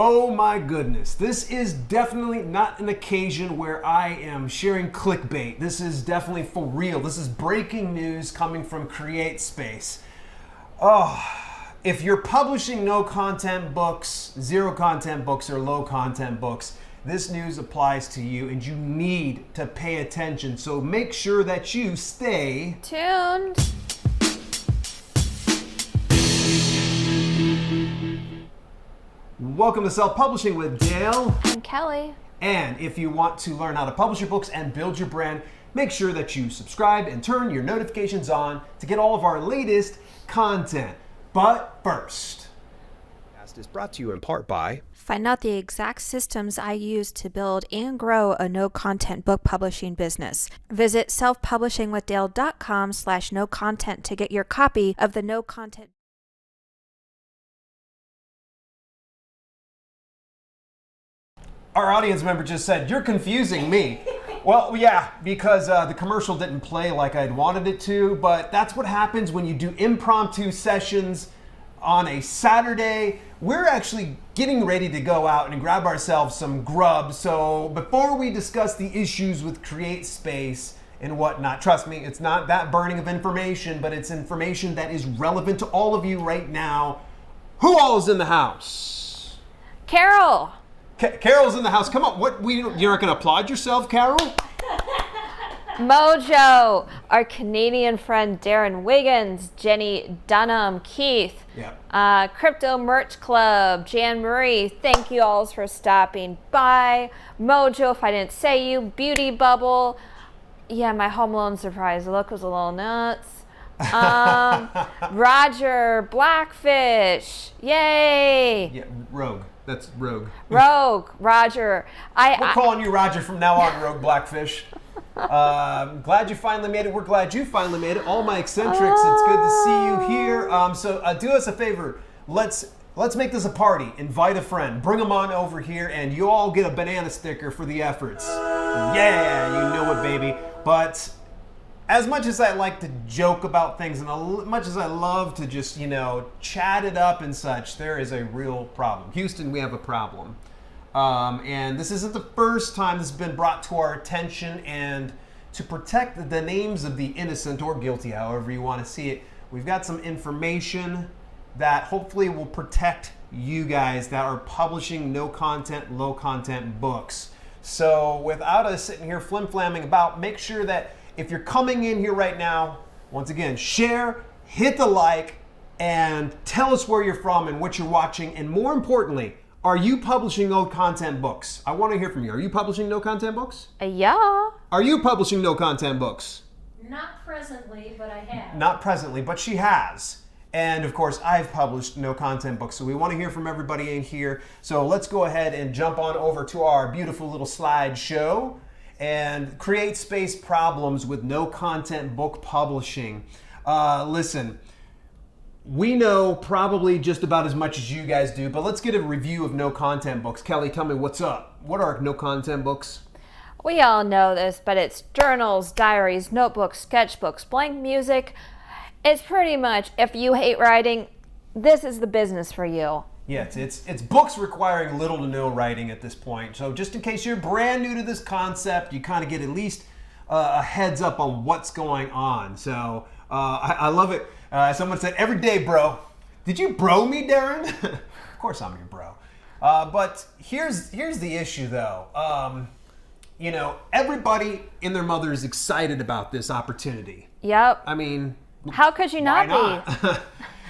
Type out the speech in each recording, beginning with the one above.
Oh my goodness, this is definitely not an occasion where I am sharing clickbait. This is definitely for real. This is breaking news coming from CreateSpace. Oh, if you're publishing no content books, zero content books, or low content books, this news applies to you and you need to pay attention. So make sure that you stay tuned. Welcome to Self-Publishing with Dale and Kelly. And if you want to learn how to publish your books and build your brand, make sure that you subscribe and turn your notifications on to get all of our latest content. But first, Podcast is brought to you in part by Find out the exact systems I use to build and grow a no-content book publishing business. Visit selfpublishingwithdale.com/no-content to get your copy of the no-content. Our audience member just said, "You're confusing me." Well, yeah, because the commercial didn't play like I'd wanted it to, but that's what happens when you do impromptu sessions on a Saturday. We're actually getting ready to go out and grab ourselves some grub. So before we discuss the issues with CreateSpace and whatnot, trust me, it's not that burning of information, but it's information that is relevant to all of you right now. Who all is in the house? Carol. Carol's in the house. Come on, you're not going to applaud yourself, Carol? Mojo, our Canadian friend Darren Wiggins, Jenny Dunham, Keith, Crypto Merch Club, Jan Marie, thank you all for stopping by. Mojo, if I didn't say you, Beauty Bubble. Yeah, my Home Alone surprise look was a little nuts. Roger, Blackfish, yay! Yeah, Rogue. That's Rogue. Rogue, Roger. We're calling you Roger from now on, Rogue Blackfish. Glad you finally made it. We're glad you finally made it. All my eccentrics, it's good to see you here. So do us a favor. Let's make this a party. Invite a friend. Bring them on over here, and you all get a banana sticker for the efforts. Yeah, you know it, baby. But as much as I like to joke about things and as much as I love to just, chat it up and such, there is a real problem. Houston, we have a problem. And this isn't the first time this has been brought to our attention, and to protect the names of the innocent or guilty, however you want to see it, we've got some information that hopefully will protect you guys that are publishing no content, low content books. So without us sitting here flim-flamming about, make sure that if you're coming in here right now, once again, share, hit the like, and tell us where you're from and what you're watching. And more importantly, are you publishing no content books? I want to hear from you. Are you publishing no content books? Yeah. Are you publishing no content books? Not presently, but I have. Not presently, but she has. And of course, I've published no content books. So we want to hear from everybody in here. So let's go ahead and jump on over to our beautiful little slideshow and CreateSpace problems with no content book publishing. Listen, we know probably just about as much as you guys do, but let's get a review of no content books. Kelly, tell me what's up. What are no content books? We all know this, but it's journals, diaries, notebooks, sketchbooks, blank music. It's pretty much, if you hate writing, this is the business for you. Yeah, it's books requiring little to no writing at this point. So just in case you're brand new to this concept, you kind of get at least a heads up on what's going on. So I love it. Someone said, "Every day, bro." Did you bro me, Darren? Of course I'm your bro. But here's the issue, though. Everybody and their mother is excited about this opportunity. Yep. I mean, how could you not be?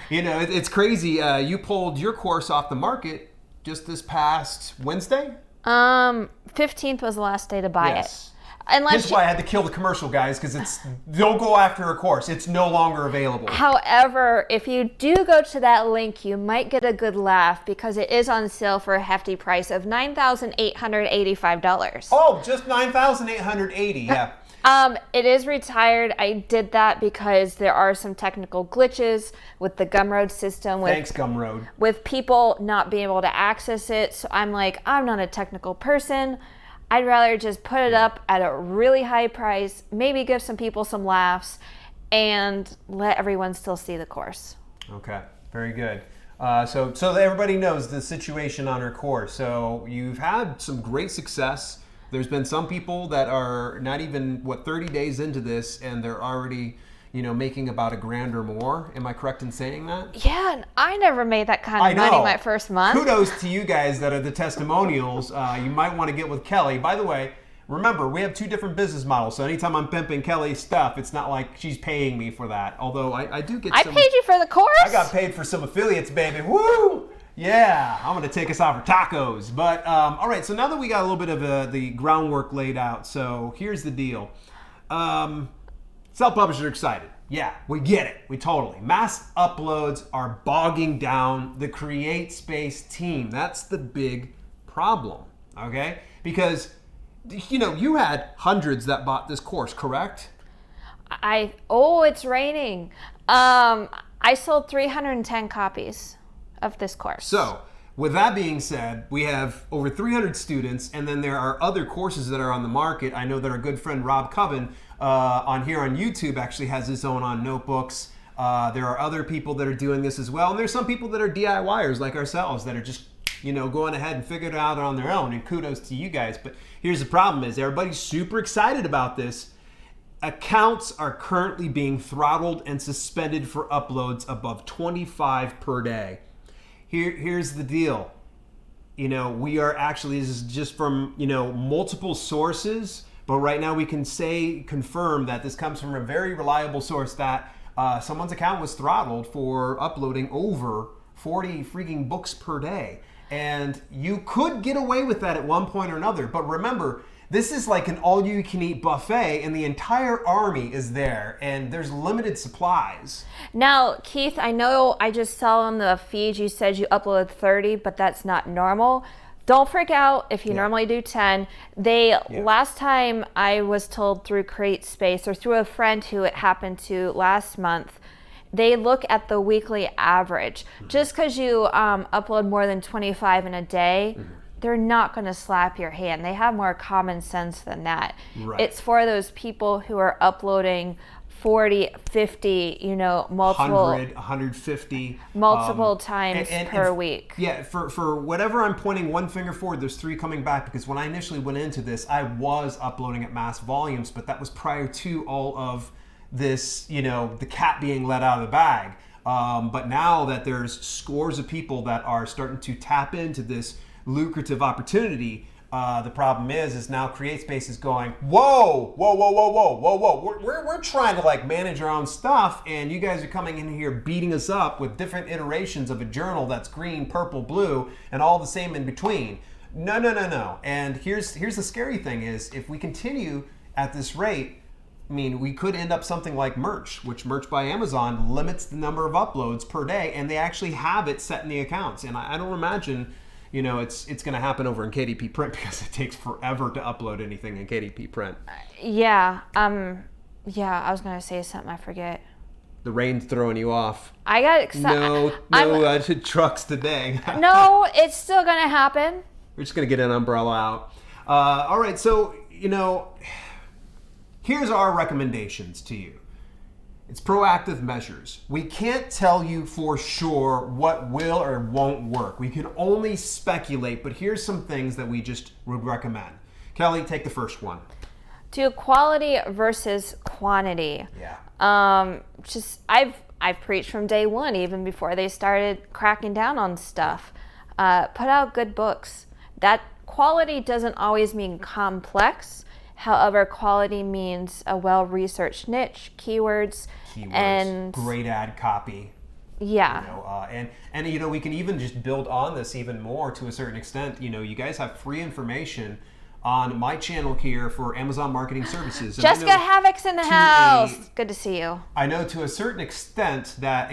It's crazy. You pulled your course off the market just this past Wednesday? 15th was the last day to buy it. That's why I had to kill the commercial, guys, because don't go after a course. It's no longer available. However, if you do go to that link, you might get a good laugh because it is on sale for a hefty price of $9,885. Oh, just $9,880, yeah. It is retired. I did that because there are some technical glitches with the Gumroad system. Thanks, Gumroad. With people not being able to access it. So I'm like, I'm not a technical person. I'd rather just put it up at a really high price, maybe give some people some laughs, and let everyone still see the course. Okay, very good. So that everybody knows the situation on her course. So you've had some great success. There's been some people that are not even 30 days into this, and they're already, making about $1,000 or more. Am I correct in saying that? Yeah, and I never made that kind of money my first month. Kudos to you guys that are the testimonials. You might want to get with Kelly. By the way, remember, we have 2 different business models. So anytime I'm pimping Kelly's stuff, it's not like she's paying me for that. Although I do get I paid you for the course? I got paid for some affiliates, baby. Woo! Yeah, I'm going to take us out for tacos. But, all right, so now that we got a little bit of the groundwork laid out, so here's the deal. Self-publishers are excited. Yeah, we get it. We totally. Mass uploads are bogging down the CreateSpace team. That's the big problem, okay? Because, you had hundreds that bought this course, correct? It's raining. I sold 310 copies of this course. So, with that being said, we have over 300 students, and then there are other courses that are on the market. I know that our good friend Rob Coven on YouTube actually has his own on notebooks. There are other people that are doing this as well, and there's some people that are DIYers like ourselves that are just going ahead and figuring it out on their own, and kudos to you guys. But here's the problem is everybody's super excited about this. Accounts are currently being throttled and suspended for uploads above 25 per day. Here's the deal. We are actually, this is just from, multiple sources, but right now we can confirm that this comes from a very reliable source that someone's account was throttled for uploading over 40 freaking books per day. And you could get away with that at one point or another, but remember, this is like an all-you-can-eat buffet, and the entire army is there, and there's limited supplies. Now, Keith, I know I just saw on the feed you said you uploaded 30, but that's not normal. Don't freak out if you normally do 10. Last time I was told through CreateSpace or through a friend who it happened to last month, they look at the weekly average. Just because you upload more than 25 in a day, they're not going to slap your hand. They have more common sense than that. Right. It's for those people who are uploading 40, 50, multiple 100, 150 multiple times per week. Yeah, for whatever I'm pointing one finger forward, there's 3 coming back, because when I initially went into this, I was uploading at mass volumes, but that was prior to all of this, the cat being let out of the bag. But now that there's scores of people that are starting to tap into this lucrative opportunity, the problem is now CreateSpace is going, whoa, we're trying to manage our own stuff, and you guys are coming in here beating us up with different iterations of a journal that's green, purple, blue, and all the same in between. No. And here's the scary thing is, if we continue at this rate, we could end up something like merch, which Merch by Amazon limits the number of uploads per day, and they actually have it set in the accounts. And I don't imagine it's going to happen over in KDP Print, because it takes forever to upload anything in KDP Print. Yeah, I was going to say something, I forget. The rain's throwing you off. I got excited. No trucks today. No, it's still going to happen. We're just going to get an umbrella out. All right, so, here's our recommendations to you. It's proactive measures. We can't tell you for sure what will or won't work. We can only speculate, but here's some things that we just would recommend. Kelly, take the first one. Do quality versus quantity. Yeah. I've preached from day one, even before they started cracking down on stuff. Put out good books. That quality doesn't always mean complex. However, quality means a well-researched niche, keywords, and great ad copy. Yeah. And we can even just build on this even more to a certain extent. You guys have free information on my channel here for Amazon Marketing Services. And Jessica Havoc's in the house. Good to see you. I know to a certain extent that,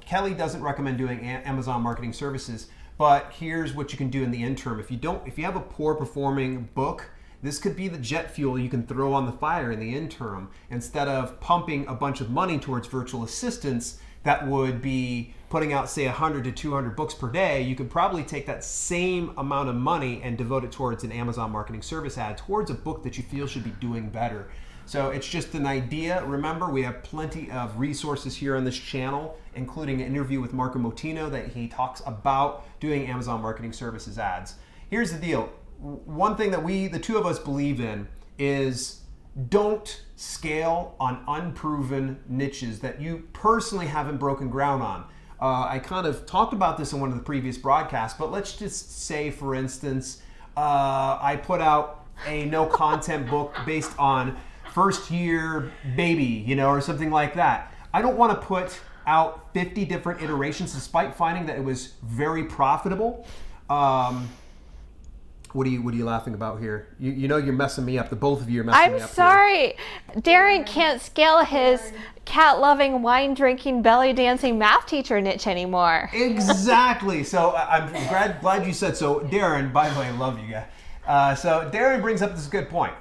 Kelly doesn't recommend doing Amazon Marketing Services, but here's what you can do in the interim. If you have a poor performing book, this could be the jet fuel you can throw on the fire in the interim. Instead of pumping a bunch of money towards virtual assistants that would be putting out, say, 100 to 200 books per day, you could probably take that same amount of money and devote it towards an Amazon Marketing Service ad, towards a book that you feel should be doing better. So it's just an idea. Remember, we have plenty of resources here on this channel, including an interview with Marco Motino that he talks about doing Amazon Marketing Services ads. Here's the deal. One thing that the two of us believe in is don't scale on unproven niches that you personally haven't broken ground on. I kind of talked about this in one of the previous broadcasts, but let's just say, for instance, I put out a no content book based on first year baby, or something like that. I don't want to put out 50 different iterations despite finding that it was very profitable. What are you laughing about here? You know you're messing me up. The both of you are messing me up. I'm sorry. Darren can't scale his cat-loving, wine-drinking, belly-dancing math teacher niche anymore. Exactly. So I'm glad you said so. Darren, by the way, I love you guys. So Darren brings up this good point.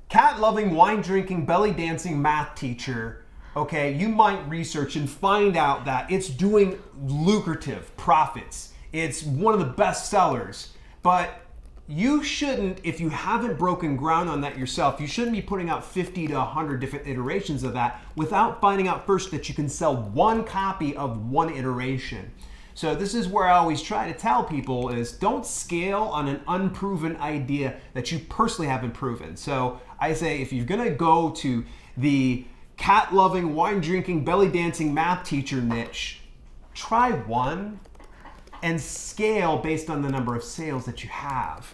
Cat-loving, wine-drinking, belly-dancing math teacher. Okay, you might research and find out that it's doing lucrative profits. It's one of the best sellers. But you shouldn't, if you haven't broken ground on that yourself, you shouldn't be putting out 50 to 100 different iterations of that without finding out first that you can sell one copy of one iteration. So this is where I always try to tell people is don't scale on an unproven idea that you personally haven't proven. So I say if you're gonna go to the cat-loving, wine-drinking, belly-dancing math teacher niche, try one and scale based on the number of sales that you have.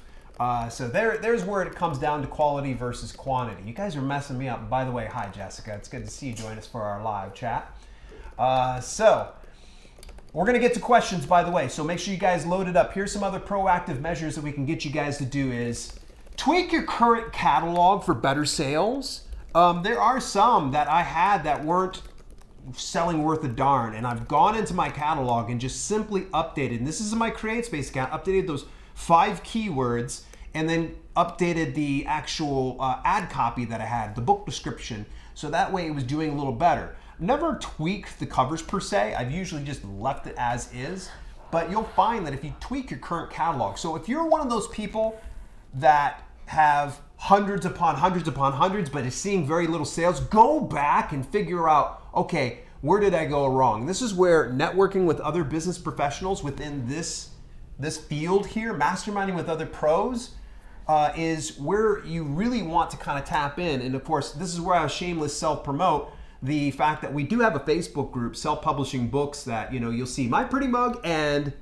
So there's where it comes down to quality versus quantity. You guys are messing me up. By the way, hi Jessica. It's good to see you join us for our live chat. So we're gonna get to questions, by the way. So make sure you guys load it up. Here's some other proactive measures that we can get you guys to do is tweak your current catalog for better sales. There are some that I had that weren't selling worth a darn, and I've gone into my catalog and just simply updated, and this is in my CreateSpace account, updated those 5 keywords and then updated the actual ad copy that I had, the book description, so that way it was doing a little better. Never tweaked the covers per se. I've usually just left it as is, but you'll find that if you tweak your current catalog, so if you're one of those people that have hundreds upon hundreds upon hundreds but is seeing very little sales, go back and figure out, okay, where did I go wrong? This is where networking with other business professionals within this field here, masterminding with other pros, is where you really want to kind of tap in. And of course, this is where I shameless self-promote the fact that we do have a Facebook group, Self-Publishing Books, that you'll see my pretty mug and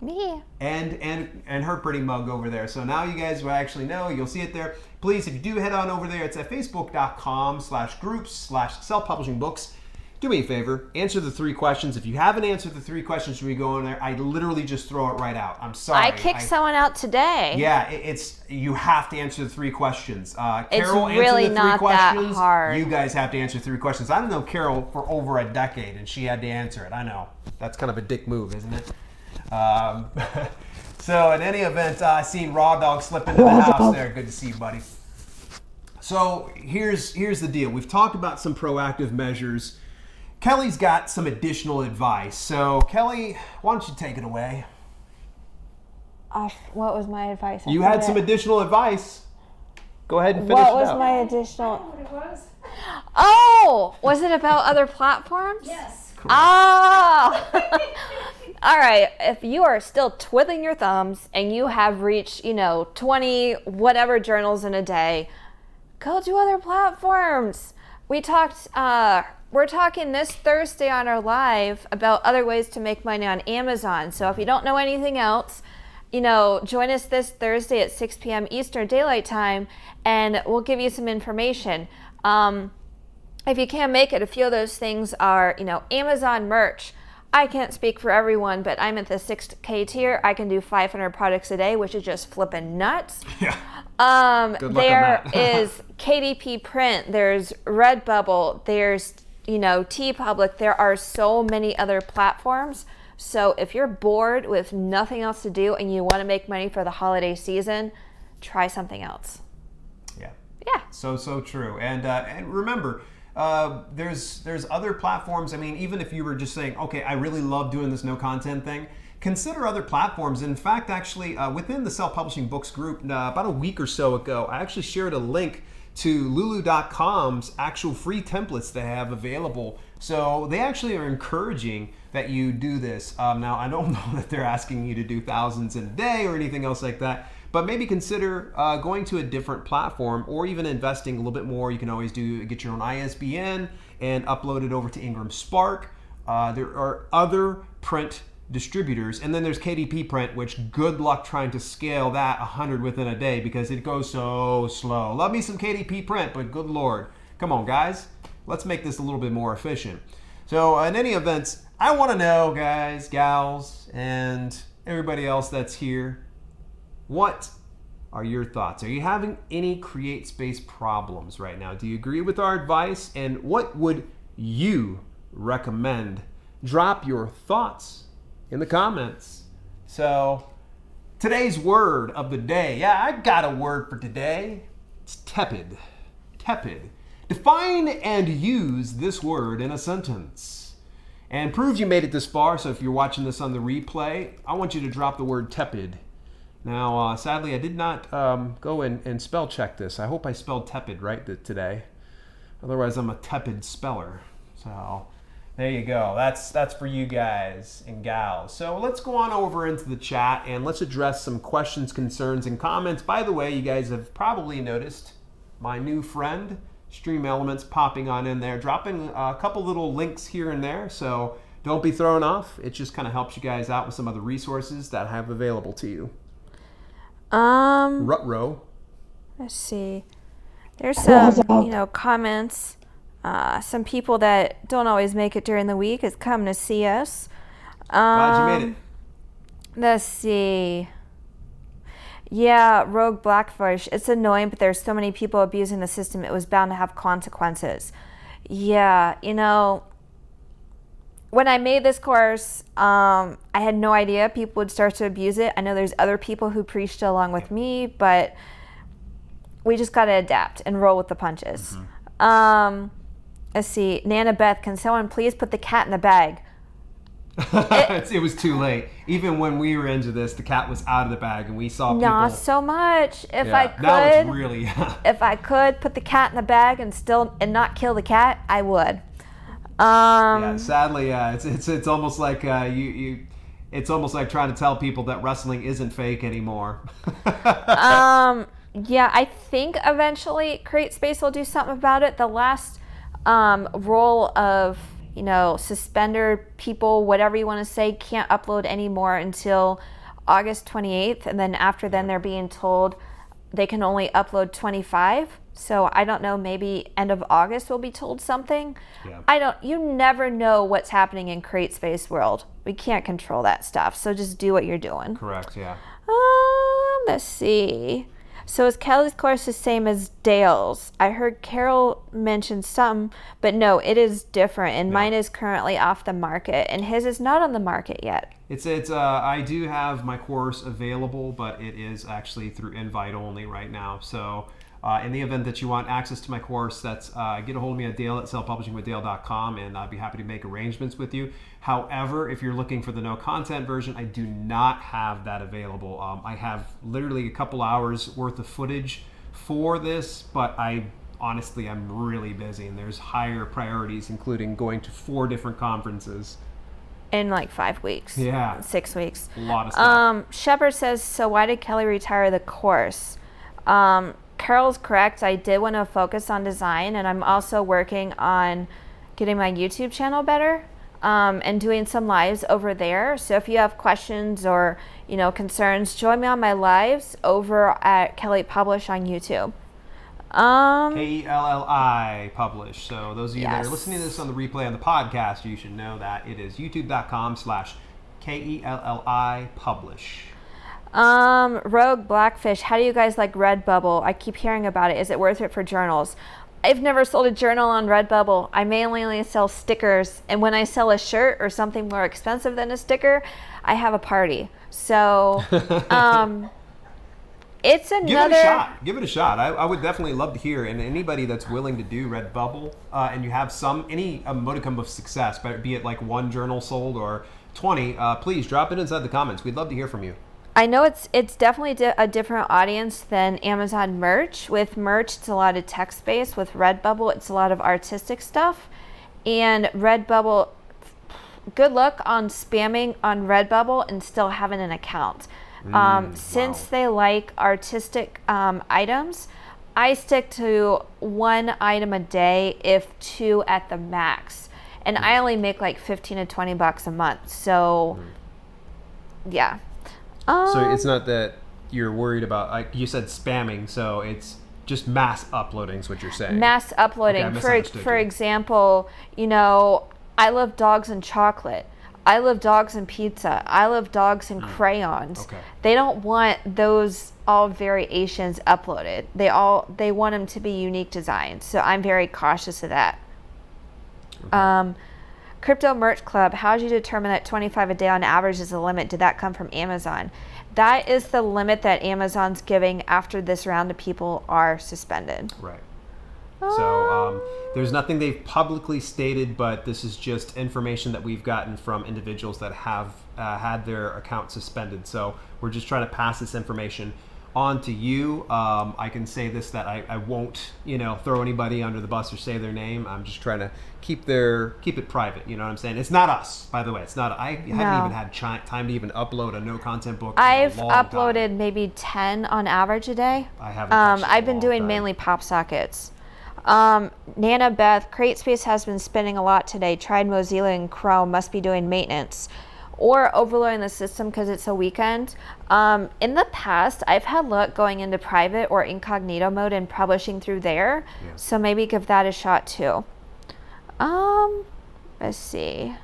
me and her pretty mug over there. So now you guys will actually know, you'll see it there. Please, if you do head on over there, it's at facebook.com/groups/self-publishing-books. Do me a favor, answer the 3 questions. If you haven't answered the 3 questions when you go in there, I literally just throw it right out. I'm sorry. I kicked someone out today. Yeah, you have to answer the 3 questions. Carol it's really answered the 3 not questions. that hard. You guys have to answer 3 questions. I've known Carol for over a decade, and she had to answer it. I know. That's kind of a dick move, isn't it? So in any event, I seen Raw Dog slip into the house there. Good to see you, buddy. So here's the deal. We've talked about some proactive measures. Kelly's got some additional advice. So Kelly, why don't you take it away? What was my advice? You had some additional advice. Go ahead and finish What it was up. my I additional? don't know what it was. Oh, was it about other platforms? Yes. Oh. All right. If you are still twiddling your thumbs and you have reached, 20 whatever journals in a day, go to other platforms. We're talking this Thursday on our live about other ways to make money on Amazon. So if you don't know anything else, join us this Thursday at 6 p.m. Eastern Daylight Time, and we'll give you some information. If you can't make it, a few of those things are, Amazon merch. I can't speak for everyone, but I'm at the 6K tier. I can do 500 products a day, which is just flipping nuts. Yeah. Good luck There on that. is KDP Print. There's Redbubble. There's, TeePublic. There are so many other platforms. So if you're bored with nothing else to do and you want to make money for the holiday season, try something else. Yeah. Yeah. So true. And remember, there's other platforms. I mean, even if you were just saying, okay, I really love doing this no content thing, consider other platforms. In fact, actually, within the Self-Publishing Books group, about a week or so ago, I actually shared a link to lulu.com's actual free templates they have available. So they actually are encouraging that you do this. Now, I don't know that they're asking you to do thousands in a day or anything else like that, but maybe consider going to a different platform or even investing a little bit more. You can always get your own ISBN and upload it over to Ingram Spark. There are other print distributors, and then there's KDP Print, which good luck trying to scale that 100 within a day because it goes so slow. Love me some KDP Print, but good Lord. Come on, guys. Let's make this a little bit more efficient. So in any event, I want to know, guys, gals, and everybody else that's here, what are your thoughts? Are you having any CreateSpace problems right now? Do you agree with our advice? And what would you recommend? Drop your thoughts in the comments. So today's word of the day. Yeah, I got a word for today. It's tepid. Tepid. Define and use this word in a sentence. And prove you made it this far, so if you're watching this on the replay, I want you to drop the word tepid. Now, sadly, I did not go and spell check this. I hope I spelled tepid right today. Otherwise, I'm a tepid speller. So there you go. That's for you guys and gals. So let's go on over into the chat and let's address some questions, concerns, and comments. By the way, you guys have probably noticed my new friend, Stream Elements, popping on in there, dropping a couple little links here and there. So don't be thrown off. It just kind of helps you guys out with some other resources that I have available to you. Rutro. Let's see. There's some, comments. Some people that don't always make it during the week is come to see us. Glad you made it. Let's see. Yeah, Rogue Blackfish. It's annoying, but there's so many people abusing the system. It was bound to have consequences. Yeah, when I made this course, I had no idea people would start to abuse it. I know there's other people who preached it along with me, but we just got to adapt and roll with the punches. Mm-hmm. Let's see. Nana Beth, can someone please put the cat in the bag? It was too late. Even when we were into this, the cat was out of the bag, and we saw people. Not so much. If I could, that was really. If I could put the cat in the bag and not kill the cat, I would. Sadly, it's almost like it's almost like trying to tell people that wrestling isn't fake anymore. Yeah, I think eventually CreateSpace will do something about it. The last role of suspender people, whatever you want to say, can't upload anymore until August 28th, and then after then they're being told they can only upload 25. So I don't know, maybe end of August we'll be told something. Yeah. You never know what's happening in CreateSpace world. We can't control that stuff. So just do what you're doing. Correct, yeah. Let's see. So is Kelly's course the same as Dale's? I heard Carol mention some, but no, it is different. And mine is currently off the market, and his is not on the market yet. It's I do have my course available, but it is actually through invite only right now. So in the event that you want access to my course, that's get a hold of me at Dale@sellpublishingwithdale.com, and I'd be happy to make arrangements with you. However, if you're looking for the no content version, I do not have that available. I have literally a couple hours worth of footage for this, but I'm really busy, and there's higher priorities, including going to 4 different conferences. In like 5 weeks. Yeah. 6 weeks. A lot of stuff. Shepard says, so why did Kelly retire the course? Carol's correct. I did want to focus on design, and I'm also working on getting my YouTube channel better and doing some lives over there. So if you have questions or concerns, join me on my lives over at Kelly Publish on YouTube. Kelli Publish. So those of you that are listening to this on the replay on the podcast, you should know that it is youtube.com/Kelli Publish. Rogue Blackfish, how do you guys like Redbubble? I keep hearing about it. Is it worth it for journals? I've never sold a journal on Redbubble. I mainly only sell stickers, and when I sell a shirt or something more expensive than a sticker, I have a party. So it's another... Give it a shot. I would definitely love to hear, and anybody that's willing to do Redbubble and you have any modicum of success, be it like 1 journal sold or 20, please drop it inside the comments. We'd love to hear from you. I know it's definitely a different audience than Amazon merch. With merch, it's a lot of text-based. With Redbubble, it's a lot of artistic stuff. And Redbubble, good luck on spamming on Redbubble and still having an account. Since they like artistic items, I stick to 1 item a day, if 2 at the max. And I only make like 15 to 20 bucks a month. So, yeah. So it's not that you're worried about, like you said, spamming. So it's just mass uploading is what you're saying. Mass uploading. Okay, for example, I love dogs and chocolate. I love dogs and pizza. I love dogs and crayons. Okay. They don't want those all variations uploaded. They want them to be unique designs. So I'm very cautious of that. Okay. Crypto Merch Club, how did you determine that 25 a day on average is the limit? Did that come from Amazon? That is the limit that Amazon's giving after this round of people are suspended. Right. So there's nothing they've publicly stated, but this is just information that we've gotten from individuals that have had their account suspended. So we're just trying to pass this information on to you. I can say this, that I won't, throw anybody under the bus or say their name. I'm just trying to keep it private. You know what I'm saying? It's not us, by the way. It's not. I haven't even had time to even upload a no content book. I've uploaded maybe 10 on average a day. I haven't. I've been doing mainly pop sockets. Nana Beth, CreateSpace has been spinning a lot today. Tried Mozilla and Chrome, must be doing maintenance or overloading the system because it's a weekend. In the past, I've had luck going into private or incognito mode and publishing through there. Yeah. So maybe give that a shot too. Let's see.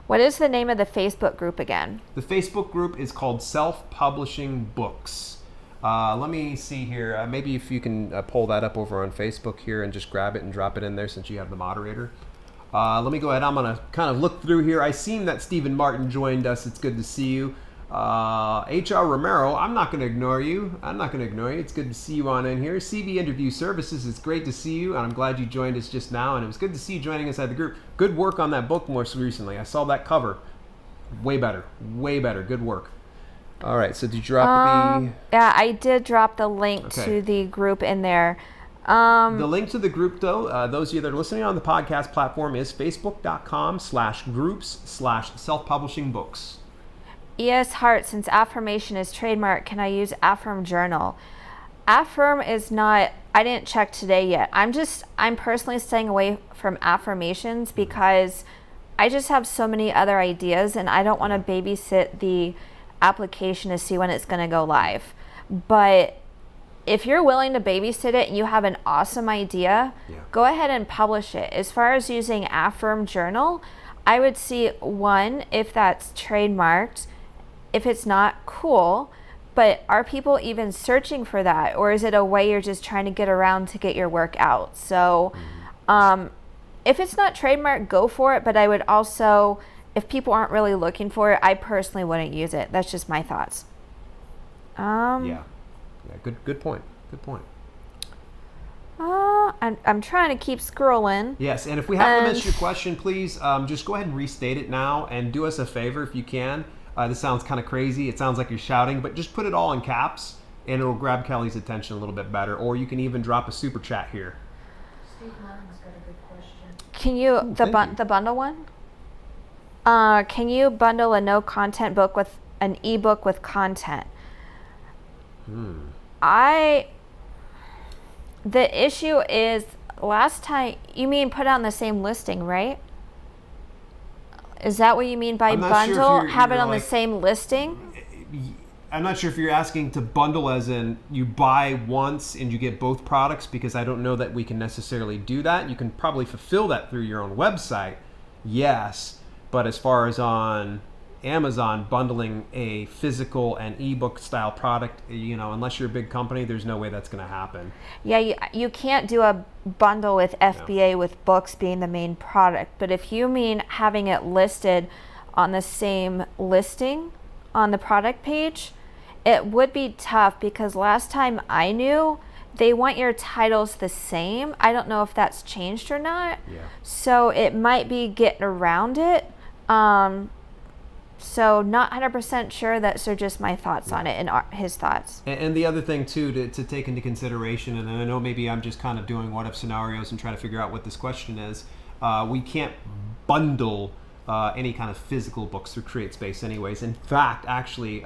What is the name of the Facebook group again? The Facebook group is called Self-Publishing Books. Let me see here. Maybe if you can pull that up over on Facebook here and just grab it and drop it in there since you have the moderator. Let me go ahead. I'm going to kind of look through here. I seen that Stephen Martin joined us. It's good to see you. HR Romero, I'm not going to ignore you. It's good to see you on in here. CV Interview Services, it's great to see you, and I'm glad you joined us just now, and it was good to see you joining us at the group. Good work on that book most recently. I saw that cover. Way better. Good work. All right, so did you drop the... Yeah, I did drop the link to the group in there. The link to the group, though, those of you that are listening on the podcast platform, is facebook.com/groups/self-publishing-books. ES Hart, since affirmation is trademark, can I use Affirm Journal? Affirm is not, I didn't check today yet. I'm personally staying away from affirmations because I just have so many other ideas and I don't want to babysit the application to see when it's going to go live. But if you're willing to babysit it and you have an awesome idea, go ahead and publish it. As far as using Affirm Journal, I would see one, if that's trademarked. If it's not, cool, but are people even searching for that? Or is it a way you're just trying to get around to get your work out? So if it's not trademarked, go for it. But I would also, if people aren't really looking for it, I personally wouldn't use it. That's just my thoughts. Good point. I'm trying to keep scrolling. Yes, and if we haven't missed your question, please just go ahead and restate it now and do us a favor if you can. This sounds kind of crazy. It sounds like you're shouting, but just put it all in caps and it'll grab Kelly's attention a little bit better. Or you can even drop a super chat here. Steve Martin's got a good question. Can you, the bundle one? Can you bundle a no content book with an ebook with content? The issue is last time, you mean put on the same listing, right? Is that what you mean by bundle? Sure Have it on the same listing? I'm not sure if you're asking to bundle as in you buy once and you get both products, because I don't know that we can necessarily do that. You can probably fulfill that through your own website, yes. But as far as on Amazon bundling a physical and ebook style product, unless you're a big company, there's no way that's going to happen. Yeah, you can't do a bundle with FBA with books being the main product. But if you mean having it listed on the same listing on the product page, it would be tough because last time I knew, they want your titles the same. I don't know if that's changed or not. Yeah. So it might be getting around it. So not 100% sure. That's just my thoughts on it and his thoughts. And the other thing too to take into consideration, and I know maybe I'm just kind of doing what if scenarios and trying to figure out what this question is. We can't bundle any kind of physical books through CreateSpace anyways. In fact, actually,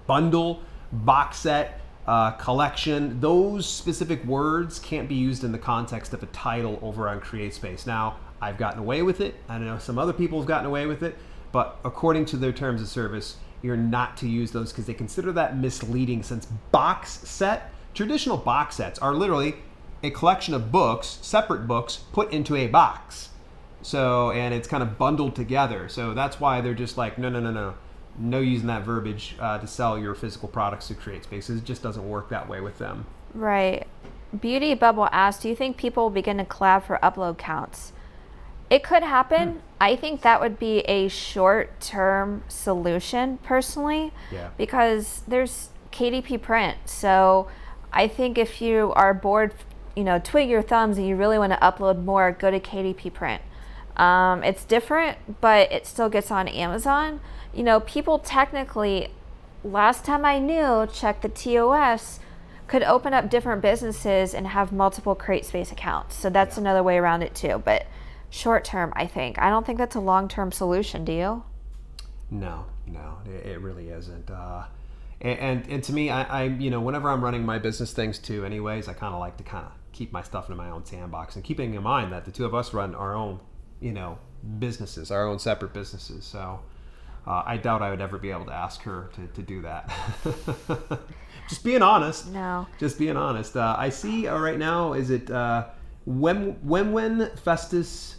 bundle, box set, collection, those specific words can't be used in the context of a title over on CreateSpace. Now, I've gotten away with it. I know some other people have gotten away with it, but according to their terms of service, you're not to use those because they consider that misleading, since traditional box sets are literally a collection of books, separate books, put into a box. So, and it's kind of bundled together. So that's why they're just like, no using that verbiage to sell your physical products to CreateSpace. It just doesn't work that way with them. Right. Beauty Bubble asked, do you think people will begin to collab for upload counts? It could happen. I think that would be a short-term solution, personally, because there's KDP print. So I think if you are bored, twig your thumbs and you really want to upload more, go to KDP print. It's different, but it still gets on Amazon. People technically, last time I knew, check the TOS, could open up different businesses and have multiple CreateSpace accounts. So that's another way around it too. But short term, I don't think that's a long-term solution. Do you? No, it really isn't. And to me, I whenever I'm running my business things too, anyways, I kind of like to keep my stuff in my own sandbox, and keeping in mind that the two of us run our own, businesses, our own separate businesses. So I doubt I would ever be able to ask her to do that. Just being honest. No. Just being honest. I see right now, is it when Festus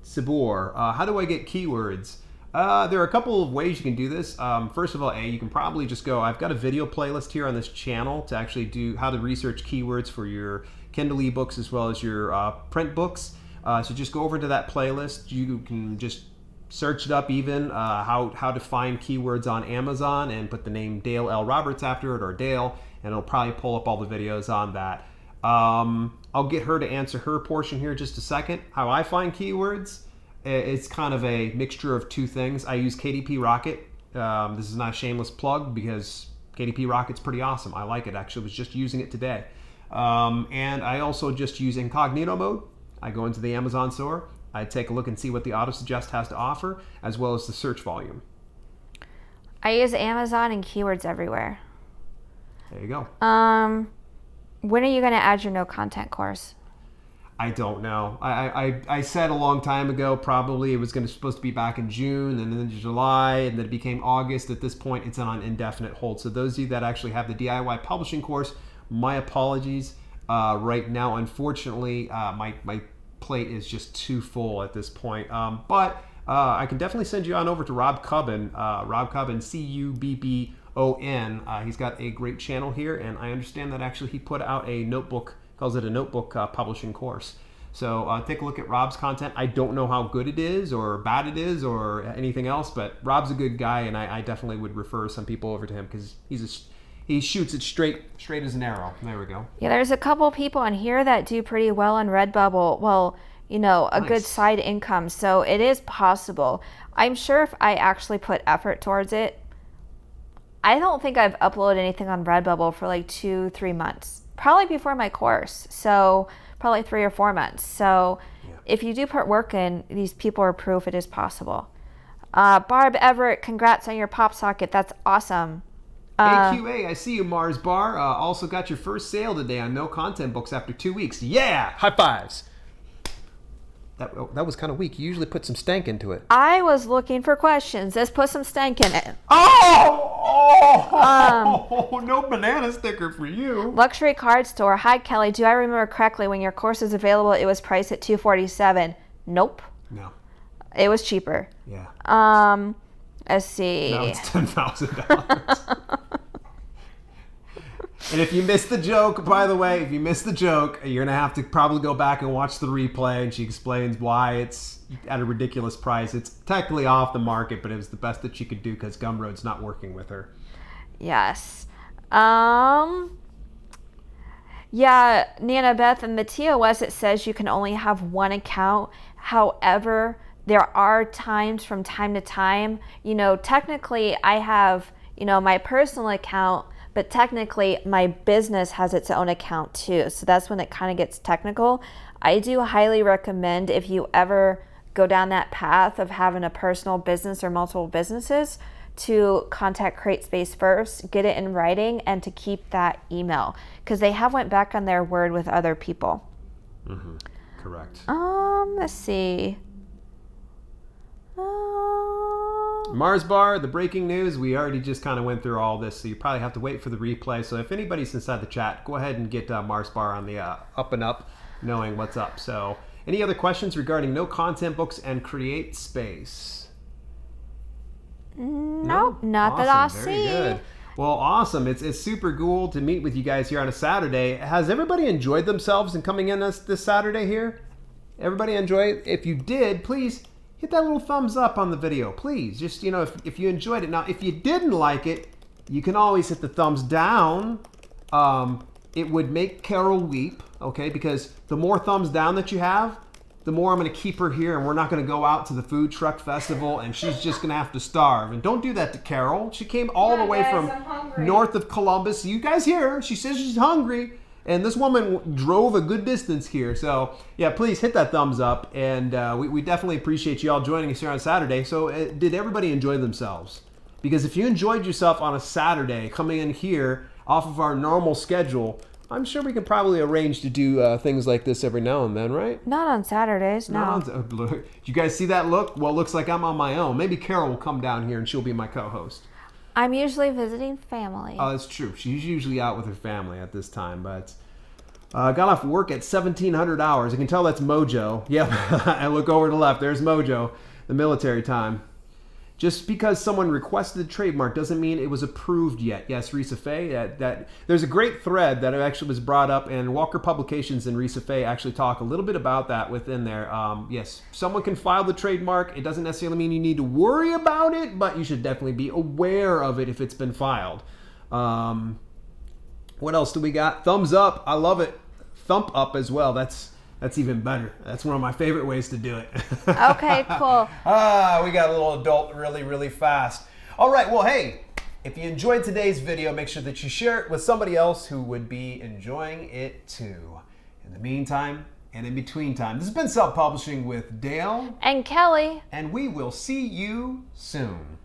Sabor? How do I get keywords? There are a couple of ways you can do this. First of all, you can probably just go, I've got a video playlist here on this channel to actually do how to research keywords for your Kindle ebooks as well as your print books. So just go over to that playlist. You can just search it up even, how to find keywords on Amazon, and put the name Dale L. Roberts after it, or Dale, and it'll probably pull up all the videos on that. I'll get her to answer her portion here in just a second. How I find keywords, it's kind of a mixture of two things. I use KDP Rocket. This is not a shameless plug because KDP Rocket's pretty awesome. I like it. Actually, I was just using it today. And I also just use incognito mode. I go into the Amazon store. I take a look and see what the auto-suggest has to offer, as well as the search volume. I use Amazon and keywords everywhere. There you go. When are you going to add your no content course? I don't know. I said a long time ago, probably it was supposed to be back in June, and then July, and then it became August. At this point, it's on indefinite hold. So those of you that actually have the DIY publishing course, my apologies. Right now, unfortunately, my plate is just too full at this point. But I can definitely send you on over to Rob Cubbon. Rob Cubbon, Cubbon. He's got a great channel here, and I understand that actually he put out a notebook, calls it a notebook publishing course. So take a look at Rob's content. I don't know how good it is or bad it is or anything else, but Rob's a good guy, and I definitely would refer some people over to him because he shoots it straight as an arrow. There we go. Yeah, there's a couple people on here that do pretty well on Redbubble. Well, a good side income. So it is possible. I'm sure if I actually put effort towards it, I don't think I've uploaded anything on Redbubble for like 2-3 months. Probably before my course. So probably 3 or 4 months. So if you do put work in, these people are proof it is possible. Barb Everett, congrats on your pop socket. That's awesome. AQA, I see you, Mars Bar. Also got your first sale today on no content books after 2 weeks. Yeah, high fives. That was kind of weak. You usually put some stank into it. I was looking for questions. Let's put some stank in it. No banana sticker for you. Luxury Card Store. Hi, Kelly. Do I remember correctly when your course was available, it was priced at $247? Nope. No. It was cheaper. Yeah. Let's see. Now it's $10,000. And if you missed the joke, by the way, you're going to have to probably go back and watch the replay, and she explains why it's at a ridiculous price. It's technically off the market, but it was the best that she could do because Gumroad's not working with her. Yes. Yeah, Nana Beth, in the TOS it says you can only have one account. However, there are times from time to time, technically I have, my personal account, but technically my business has its own account too. So that's when it kind of gets technical. I do highly recommend, if you ever go down that path of having a personal business or multiple businesses, to contact CreateSpace first, get it in writing, and to keep that email, because they have went back on their word with other people. Mm-hmm. Correct. Let's see. Mars Bar, the breaking news. We already just kind of went through all this, so you probably have to wait for the replay. So if anybody's inside the chat, go ahead and get Mars Bar on the up and up, knowing what's up. So any other questions regarding no content books and CreateSpace? Nope, not awesome. that I Very see. Good. Well, awesome. It's super cool to meet with you guys here on a Saturday. Has everybody enjoyed themselves and coming in this Saturday here? Everybody enjoy it? If you did, please hit that little thumbs up on the video. Please, just, if you enjoyed it. Now, if you didn't like it, you can always hit the thumbs down. It would make Carol weep, okay? Because the more thumbs down that you have, the more I'm going to keep her here, and we're not going to go out to the food truck festival, and she's just going to have to starve. And don't do that to Carol. She came all the way from north of Columbus. You guys hear her. She says she's hungry, and this woman drove a good distance here. So, yeah, please hit that thumbs up, and we definitely appreciate you all joining us here on Saturday. So, did everybody enjoy themselves? Because if you enjoyed yourself on a Saturday, coming in here off of our normal schedule, I'm sure we can probably arrange to do things like this every now and then, right? Not on Saturdays, no. Did you guys see that look? Well, it looks like I'm on my own. Maybe Carol will come down here and she'll be my co-host. I'm usually visiting family. Oh, that's true. She's usually out with her family at this time, but got off work at 1700 hours. You can tell that's Mojo. Yep, I look over to the left. There's Mojo, the military time. Just because someone requested a trademark doesn't mean it was approved yet. Yes, Risa Faye, that there's a great thread that actually was brought up, and Walker Publications and Risa Faye actually talk a little bit about that within there. Yes, someone can file the trademark. It doesn't necessarily mean you need to worry about it, but you should definitely be aware of it if it's been filed. What else do we got? Thumbs up. I love it. Thump up as well. That's even better. That's one of my favorite ways to do it. Okay, cool. We got a little adult really, really fast. All right, well, hey, if you enjoyed today's video, make sure that you share it with somebody else who would be enjoying it too. In the meantime, and in between time, this has been Self-Publishing with Dale And Kelly. and we will see you soon.